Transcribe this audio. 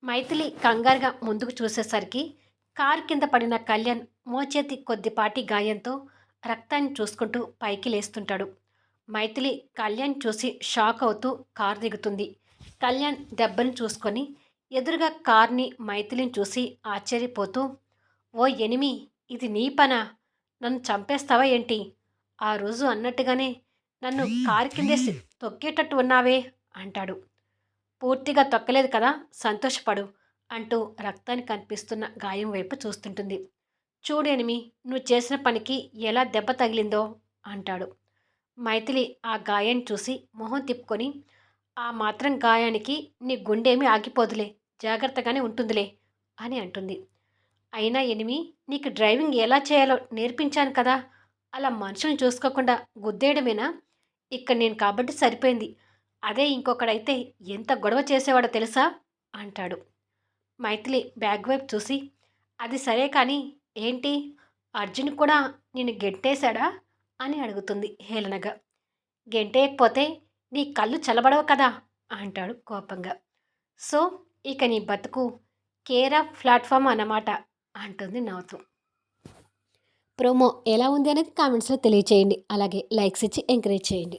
మైథిలి కంగారుగా ముందుకు చూసేసరికి కారు కింద పడిన కళ్యాణ్ మోచేతి కొద్దిపాటి గాయంతో రక్తాన్ని చూసుకుంటూ పైకి లేస్తుంటాడు. మైథిలి కళ్యాణ్ చూసి షాక్ అవుతూ కారు దిగుతుంది. కళ్యాణ్ దెబ్బను చూసుకొని ఎదురుగా కార్ని మైథిలిని చూసి ఆశ్చర్యపోతూ, ఓ ఎనిమి, ఇది నీ పనా? నన్ను చంపేస్తావా ఏంటి? ఆ రోజు అన్నట్టుగానే నన్ను కారు కిందేసి తొక్కేటట్టు ఉన్నావే అంటాడు. పూర్తిగా తొక్కలేదు కదా, సంతోషపడు అంటూ రక్తాన్ని కనిపిస్తున్న గాయం వైపు చూస్తుంటుంది. చూడేనిమి, నువ్వు చేసిన పనికి ఎలా దెబ్బ తగిలిందో అంటాడు. మైథిలి ఆ గాయాన్ని చూసి మొహం తిప్పుకొని, ఆ మాత్రం గాయానికి నీ గుండేమీ ఆగిపోదులే, జాగ్రత్తగానే ఉంటుందిలే అని అంటుంది. అయినా ఎనిమి, నీకు డ్రైవింగ్ ఎలా చేయాలో నేర్పించాను కదా, అలా మనుషులను చూసుకోకుండా గుద్దేయడమేనా? ఇక్కడ నేను కాబట్టి సరిపోయింది. అదే ఇంకొకడైతే ఎంత గొడవ చేసేవాడో తెలుసా అంటాడు. మైథిలి బ్యాగ్ వైపు చూసి, అది సరే కానీ ఏంటి, అర్జున్ కూడా నిన్ను గెంటేశాడా అని అడుగుతుంది హేళనగా. గెంటేయకపోతే నీ కళ్ళు చల్లబడవు కదా అంటాడు కోపంగా. సో ఇక నీ బతుకు కేర్ ఆఫ్ ప్లాట్ఫామ్ అన్నమాట అంటుంది నవ్వుతూ. ప్రోమో ఎలా ఉంది అనేది కామెంట్స్లో తెలియచేయండి. అలాగే లైక్స్ ఇచ్చి ఎంకరేజ్ చేయండి.